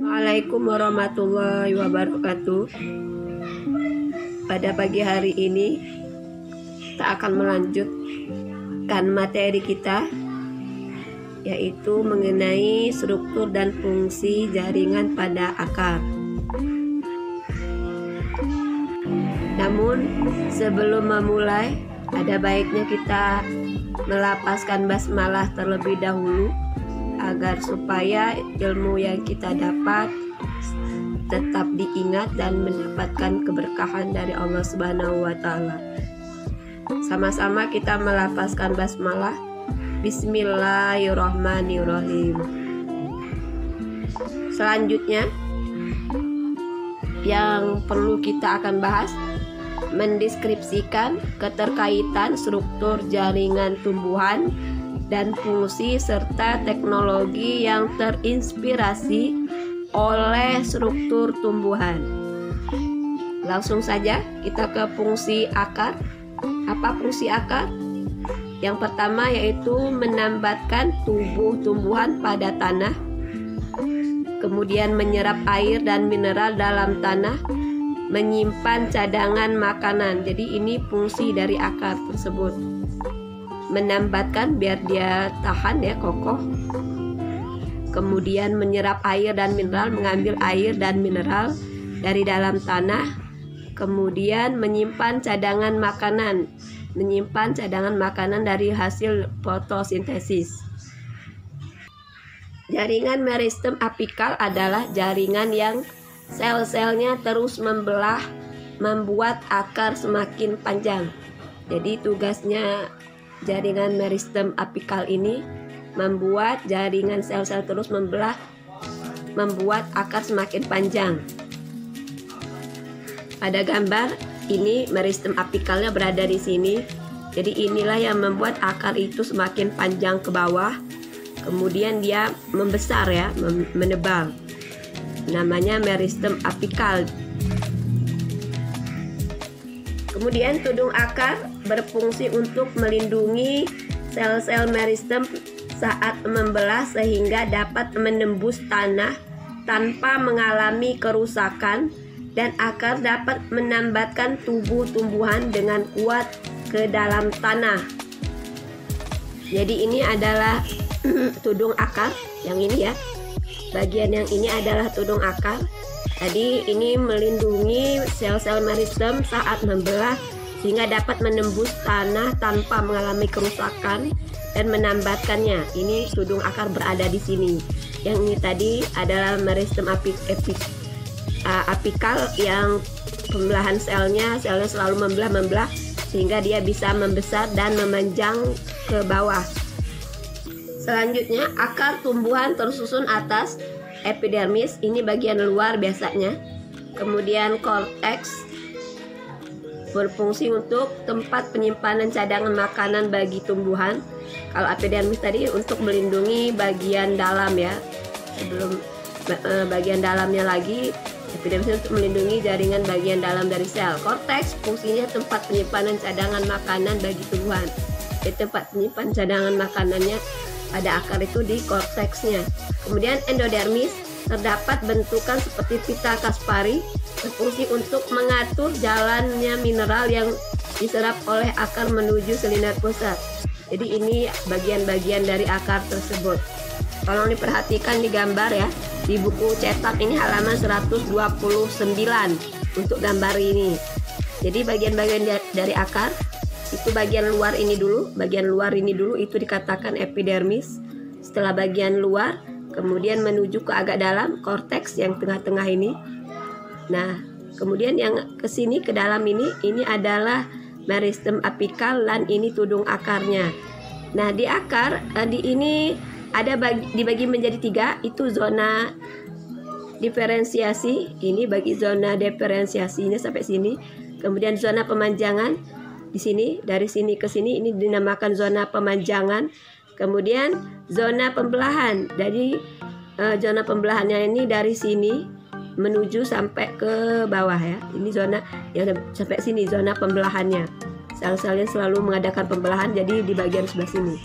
Assalamualaikum warahmatullahi wabarakatuh. Pada pagi hari ini kita akan melanjutkan materi kita, yaitu mengenai struktur dan fungsi jaringan pada akar. Namun sebelum memulai, ada baiknya kita melapaskan basmalah terlebih dahulu agar supaya ilmu yang kita dapat tetap diingat dan mendapatkan keberkahan dari Allah Subhanahu wa taala. Sama-sama kita melapaskan basmalah. Bismillahirrahmanirrahim. Selanjutnya yang perlu kita akan bahas, mendeskripsikan keterkaitan struktur jaringan tumbuhan dan fungsi serta teknologi yang terinspirasi oleh struktur tumbuhan. Langsung saja kita ke fungsi akar. Apa fungsi akar? Yang pertama yaitu menambatkan tubuh tumbuhan pada tanah, kemudian menyerap air dan mineral dalam tanah, menyimpan cadangan makanan. Jadi ini fungsi dari akar tersebut. Menambatkan biar dia tahan ya, kokoh. Kemudian menyerap air dan mineral, mengambil air dan mineral dari dalam tanah. Kemudian menyimpan cadangan makanan, dari hasil fotosintesis. Jaringan meristem apikal adalah jaringan yang sel-selnya terus membelah, membuat akar semakin panjang. Jadi tugasnya jaringan meristem apikal ini membuat jaringan sel-sel terus membelah, membuat akar semakin panjang. Pada gambar ini meristem apikalnya berada di sini. Jadi inilah yang membuat akar itu semakin panjang ke bawah. Kemudian dia membesar ya, menebal. Namanya meristem apikal. Kemudian tudung akar berfungsi untuk melindungi sel-sel meristem saat membelah sehingga dapat menembus tanah tanpa mengalami kerusakan, dan akar dapat menambatkan tubuh tumbuhan dengan kuat ke dalam tanah. Jadi ini adalah tudung akar, yang ini ya. Bagian yang ini adalah tudung akar. Tadi ini melindungi sel-sel meristem saat membelah sehingga dapat menembus tanah tanpa mengalami kerusakan dan menambatkannya. Ini tudung akar berada di sini. Yang ini tadi adalah meristem apikal yang pembelahan selnya selalu membelah sehingga dia bisa membesar dan memanjang ke bawah. Selanjutnya akar tumbuhan tersusun atas epidermis, ini bagian luar biasanya. Kemudian korteks berfungsi untuk tempat penyimpanan cadangan makanan bagi tumbuhan. Kalau epidermis tadi untuk melindungi bagian dalam ya. Sebelum bagian dalamnya lagi, epidermis untuk melindungi jaringan bagian dalam dari sel. Korteks fungsinya tempat penyimpanan cadangan makanan bagi tumbuhan. Di tempat penyimpan cadangan makanannya pada akar itu di korteksnya. Kemudian endodermis terdapat bentukan seperti pita Kaspari, berfungsi untuk mengatur jalannya mineral yang diserap oleh akar menuju selinder pusat. Jadi ini bagian-bagian dari akar tersebut. Tolong diperhatikan di gambar ya. Di buku cetak ini halaman 129 untuk gambar ini. Jadi bagian-bagian dari akar itu bagian luar ini dulu. Bagian luar ini dulu itu dikatakan epidermis. Setelah bagian luar, kemudian menuju ke agak dalam, korteks yang tengah-tengah ini. Nah, kemudian yang ke sini ke dalam ini adalah meristem apikal dan ini tudung akarnya. Nah, di akar di ini ada dibagi menjadi 3, itu zona diferensiasi. Ini bagi zona diferensiasinya sampai sini. Kemudian zona pemanjangan di sini, dari sini ke sini ini dinamakan zona pemanjangan. Kemudian zona pembelahan. Jadi zona pembelahannya ini dari sini menuju sampai ke bawah ya. Ini zona yang sampai sini zona pembelahannya. Sel-selnya selalu mengadakan pembelahan, jadi di bagian sebelah sini.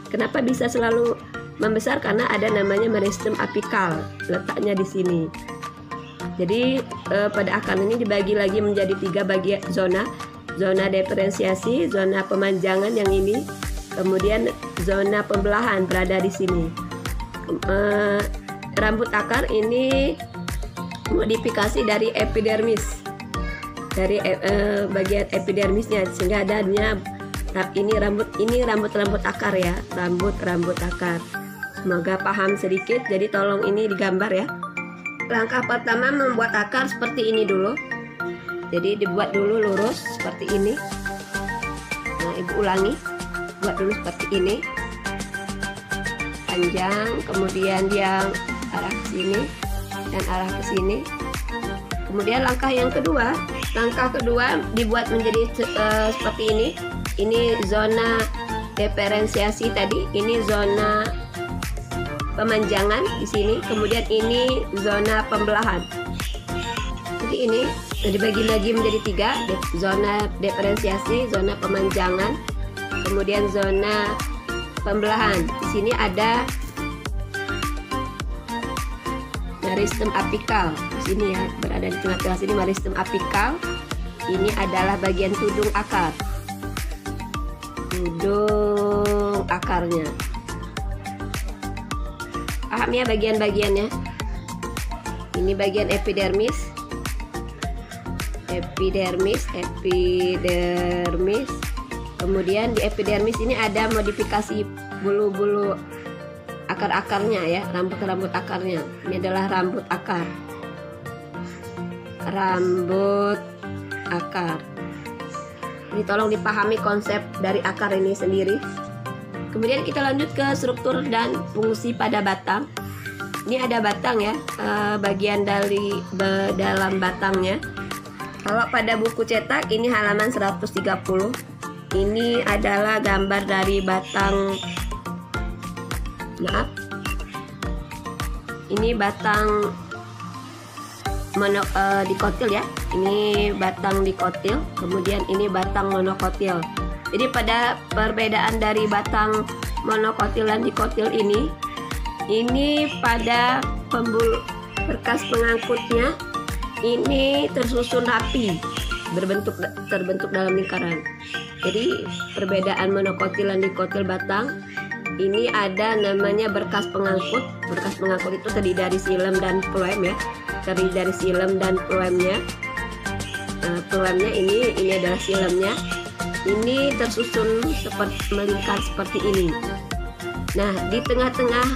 Kenapa bisa selalu membesar karena ada namanya meristem apikal, letaknya di sini. Jadi pada akar ini dibagi lagi menjadi 3 bagian zona. Zona diferensiasi, zona pemanjangan yang ini, kemudian zona pembelahan berada di sini. Rambut akar ini modifikasi dari epidermis, dari bagian epidermisnya, sehingga adanya ini rambut akar ya, rambut akar. Semoga paham sedikit, jadi tolong ini digambar ya. Langkah pertama membuat akar seperti ini dulu. Jadi dibuat dulu lurus seperti ini. Nah, ibu ulangi, buat dulu seperti ini, panjang, kemudian dia arah ke sini dan arah ke sini. Kemudian langkah kedua dibuat menjadi seperti ini. Ini zona diferensiasi tadi, ini zona pemanjangan di sini, kemudian ini zona pembelahan. Jadi ini dibagi lagi menjadi 3, zona diferensiasi, zona pemanjangan, kemudian zona pembelahan. Di sini ada meristem apikal. Di sini ya, berada di tengah-tengah sini meristem apikal. Ini adalah bagian tudung akar. Tudung akarnya. Paham ya bagian-bagiannya? Ini bagian epidermis. Kemudian di epidermis ini ada modifikasi bulu-bulu akar-akarnya ya, rambut-rambut akarnya. Ini adalah rambut akar. Ini tolong dipahami konsep dari akar ini sendiri. Kemudian kita lanjut ke struktur dan fungsi pada batang. Ini ada batang ya, bagian dari dalam batangnya. Kalau pada buku cetak ini halaman 130. Ini adalah gambar dari batang. Maaf. Ini batang dikotil ya. Ini batang dikotil, kemudian ini batang monokotil. Jadi pada perbedaan dari batang monokotil dan dikotil ini pada berkas pengangkutnya ini tersusun rapi, terbentuk dalam lingkaran. Jadi perbedaan monokotil dan dikotil batang ini ada namanya berkas pengangkut. Berkas pengangkut itu terdiri dari xilem dan floem ya, terdiri dari xilem dan floemnya. Floemnya ini adalah xilemnya. Ini tersusun melingkar seperti ini. Nah, di tengah-tengah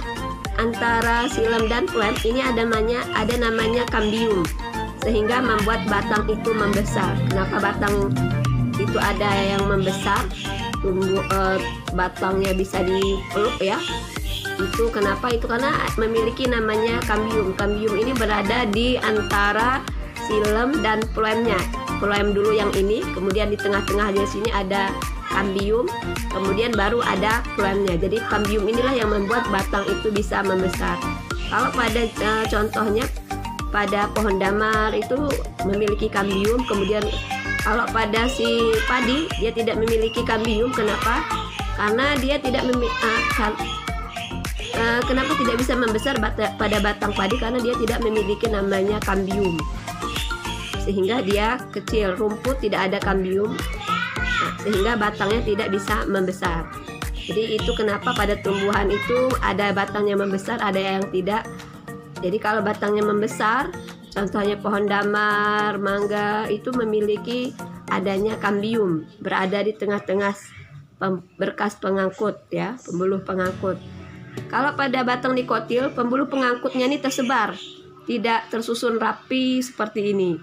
antara xilem dan floem ini ada namanya kambium, sehingga membuat batang itu membesar. Kenapa batang itu ada yang membesar, batangnya bisa dipeluk ya? Itu kenapa? Itu karena memiliki namanya kambium. Kambium ini berada di antara xilem dan floemnya. Floem dulu yang ini, kemudian di tengah-tengah di sini ada kambium, kemudian baru ada floemnya. Jadi kambium inilah yang membuat batang itu bisa membesar. Kalau pada contohnya pada pohon damar itu memiliki kambium, kemudian kalau pada si padi dia tidak memiliki kambium. Kenapa? Karena dia tidak kenapa tidak bisa membesar pada batang padi? Karena dia tidak memiliki namanya kambium, sehingga dia kecil. Rumput tidak ada kambium, sehingga batangnya tidak bisa membesar. Jadi itu kenapa pada tumbuhan itu ada batang yang membesar, ada yang tidak. Jadi kalau batangnya membesar, contohnya pohon damar, mangga, itu memiliki adanya kambium, berada di tengah-tengah berkas pengangkut ya, pembuluh pengangkut. Kalau pada batang dikotil, pembuluh pengangkutnya ini tersebar, tidak tersusun rapi seperti ini.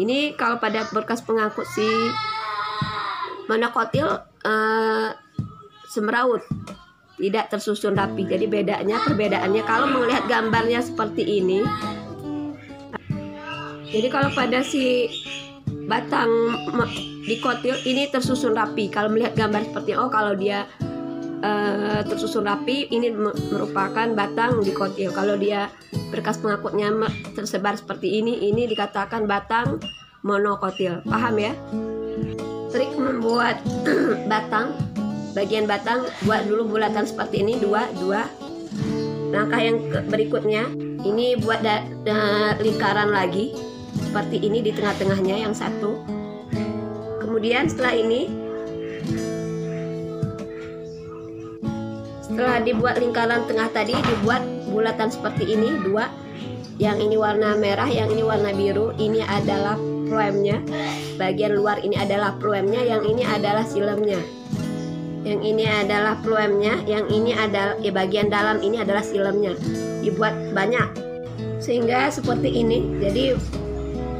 Ini kalau pada berkas pengangkut si monokotil semeraut, tidak tersusun rapi. Jadi perbedaannya kalau melihat gambarnya seperti ini. Jadi kalau pada si batang dikotil ini tersusun rapi. Kalau melihat gambar seperti kalau dia tersusun rapi, ini merupakan batang dikotil. Kalau dia berkas pengangkutnya tersebar seperti ini dikatakan batang monokotil. Paham ya? Trik membuat batang, bagian batang, buat dulu bulatan seperti ini, dua. Langkah yang berikutnya, ini buat lingkaran lagi seperti ini di tengah-tengahnya yang satu. Kemudian setelah ini, setelah dibuat lingkaran tengah tadi, dibuat bulatan seperti ini dua. Yang ini warna merah, yang ini warna biru. Ini adalah phloemnya. Bagian luar ini adalah phloemnya, yang ini adalah silemnya. Yang ini adalah phloemnya, yang ini adalah bagian dalam ini adalah silemnya. Dibuat banyak sehingga seperti ini. Jadi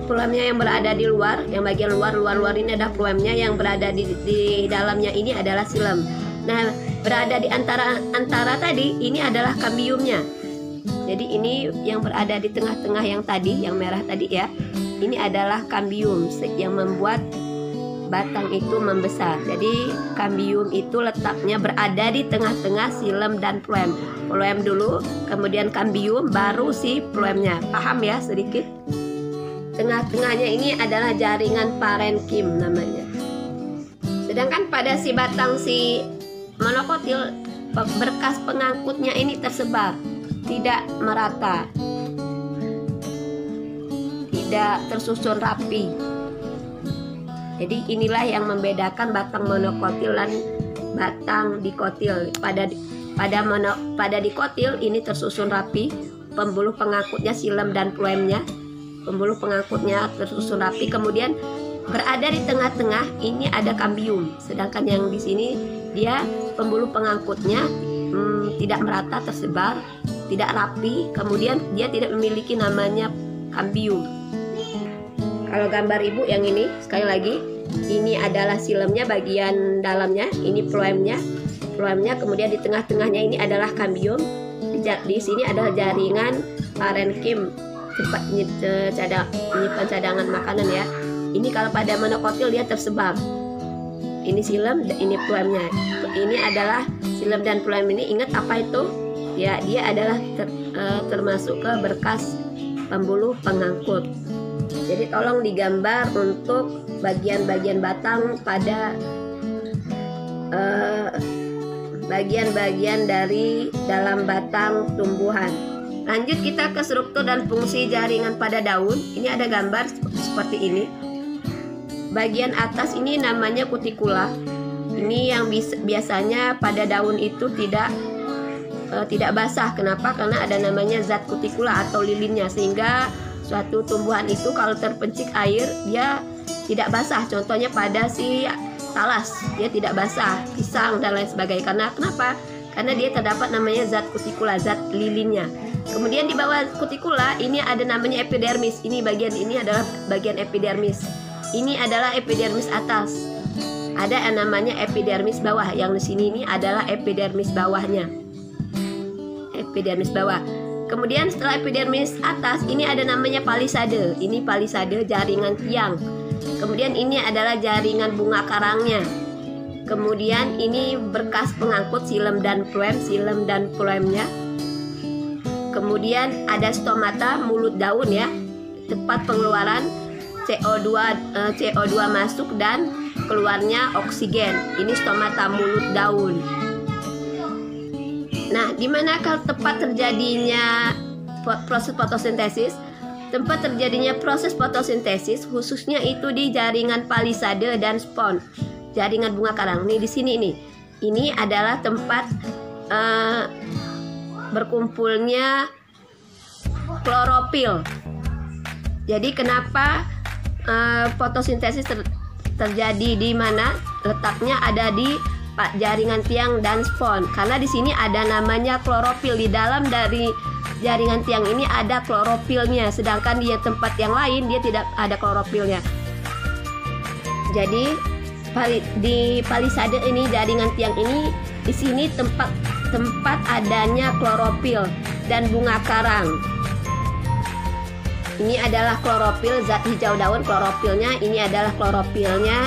phloemnya yang berada di luar, yang bagian luar ini adalah phloemnya, yang berada di dalamnya ini adalah silem. Nah, berada di antara tadi ini adalah kambiumnya. Jadi ini yang berada di tengah-tengah yang tadi, yang merah tadi ya, ini adalah kambium yang membuat batang itu membesar. Jadi kambium itu letaknya berada di tengah-tengah silem dan phloem. Phloem dulu, kemudian kambium, baru si phloemnya. Paham ya sedikit? Tengah-tengahnya ini adalah jaringan parenkim namanya. Sedangkan pada si batang si monokotil, berkas pengangkutnya ini tersebar, tidak merata, tidak tersusun rapi. Jadi inilah yang membedakan batang monokotil dan batang dikotil. Pada dikotil ini tersusun rapi, pembuluh pengangkutnya silem dan phloemnya, pembuluh pengangkutnya tersusun rapi. Kemudian berada di tengah-tengah ini ada kambium. Sedangkan yang di sini dia pembuluh pengangkutnya tidak merata, tersebar, tidak rapi. Kemudian dia tidak memiliki namanya kambium. Kalau gambar ibu yang ini, sekali lagi, ini adalah silemnya bagian dalamnya, ini phloemnya, kemudian di tengah-tengahnya ini adalah kambium. Di sini adalah jaringan parenkim, tempat menyimpan cadangan makanan ya. Ini kalau pada monokotil dia tersebar. Ini silem, ini phloemnya. Ini adalah silem dan phloem ini. Ingat apa itu? Ya, dia adalah termasuk ke berkas pembuluh pengangkut. Jadi tolong digambar untuk bagian-bagian batang pada bagian-bagian dari dalam batang tumbuhan. Lanjut kita ke struktur dan fungsi jaringan pada daun. Ini ada gambar seperti ini. Bagian atas ini namanya kutikula. Ini yang biasanya pada daun itu tidak basah. Kenapa? Karena ada namanya zat kutikula atau lilinnya, sehingga suatu tumbuhan itu kalau terpencik air dia tidak basah. Contohnya pada si talas, dia tidak basah, pisang dan lain sebagainya. Karena kenapa? Karena dia terdapat namanya zat kutikula, zat lilinnya. Kemudian di bawah kutikula ini ada namanya epidermis. Ini bagian ini adalah bagian epidermis. Ini adalah epidermis atas. Ada yang namanya epidermis bawah. Yang di sini ini adalah epidermis bawahnya. Epidermis bawah. Kemudian setelah epidermis atas ini ada namanya palisade. Ini palisade jaringan tiang. Kemudian ini adalah jaringan bunga karangnya. Kemudian ini berkas pengangkut silem dan phloemnya. Kemudian ada stomata, mulut daun ya, tempat pengeluaran CO2 masuk dan keluarnya oksigen. Ini stomata, mulut daun. Nah, di manakah tempat terjadinya proses fotosintesis? Tempat terjadinya proses fotosintesis khususnya itu di jaringan palisade dan spon, jaringan bunga karang. Nih di sini nih. Ini adalah tempat berkumpulnya klorofil. Jadi kenapa fotosintesis terjadi di mana? Letaknya ada di jaringan tiang dan spon. Karena di sini ada namanya klorofil. Di dalam dari jaringan tiang ini ada klorofilnya, sedangkan di tempat yang lain dia tidak ada klorofilnya. Jadi di palisade ini, jaringan tiang ini, di sini tempat adanya klorofil dan bunga karang. Ini adalah klorofil, zat hijau daun, klorofilnya. Ini adalah klorofilnya.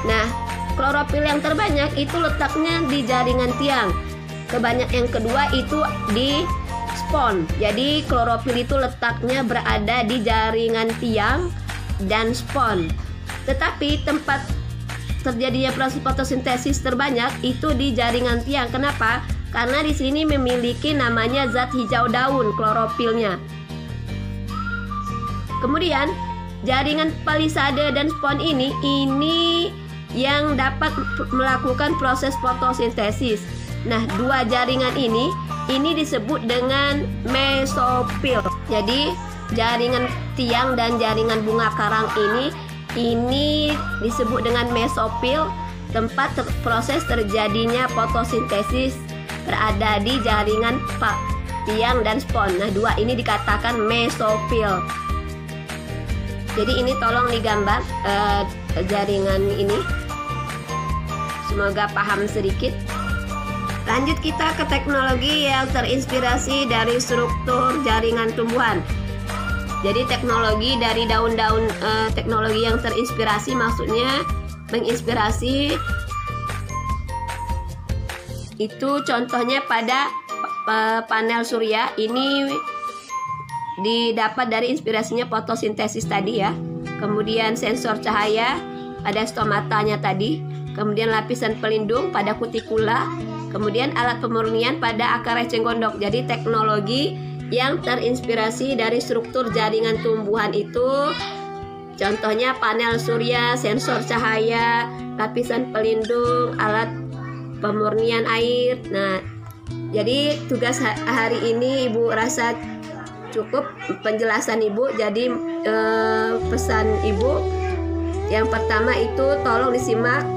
Nah, klorofil yang terbanyak itu letaknya di jaringan tiang. Yang kedua itu di spon. Jadi klorofil itu letaknya berada di jaringan tiang dan spon. Tetapi tempat terjadinya proses fotosintesis terbanyak itu di jaringan tiang. Kenapa? karena di sini memiliki namanya zat hijau daun, klorofilnya. Kemudian jaringan palisade dan spon ini yang dapat melakukan proses fotosintesis. Nah, dua jaringan ini disebut dengan mesofil. Jadi jaringan tiang dan jaringan bunga karang ini disebut dengan mesofil. Tempat proses terjadinya fotosintesis berada di jaringan tiang dan spon. Nah, dua ini dikatakan mesofil. Jadi ini tolong digambar jaringan ini. Semoga paham sedikit. Lanjut kita ke teknologi yang terinspirasi dari struktur jaringan tumbuhan. Jadi teknologi dari daun-daun, teknologi yang terinspirasi maksudnya menginspirasi itu contohnya pada panel surya. Ini didapat dari inspirasinya fotosintesis tadi ya. Kemudian sensor cahaya pada stomatanya tadi. Kemudian lapisan pelindung pada kutikula. Kemudian alat pemurnian pada akar eceng gondok. Jadi teknologi yang terinspirasi dari struktur jaringan tumbuhan itu contohnya panel surya, sensor cahaya, lapisan pelindung, alat pemurnian air. Nah, jadi tugas hari ini Ibu rasa cukup penjelasan Ibu. Jadi pesan Ibu yang pertama itu tolong disimak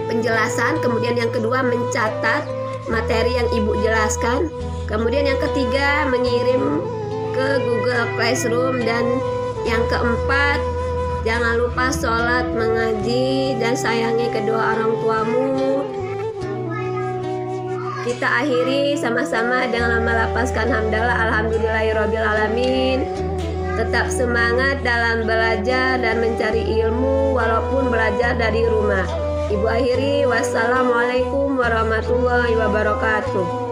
penjelasan. Kemudian yang kedua mencatat materi yang Ibu jelaskan. Kemudian yang ketiga mengirim ke Google Classroom. Dan yang keempat, jangan lupa sholat, mengaji, dan sayangi kedua orang tuamu. Kita akhiri sama-sama dengan melapaskan hamdalah alhamdulillahirobbilalamin. Tetap semangat dalam belajar dan mencari ilmu walaupun belajar dari rumah. Ibu akhiri, wassalamualaikum warahmatullahi wabarakatuh.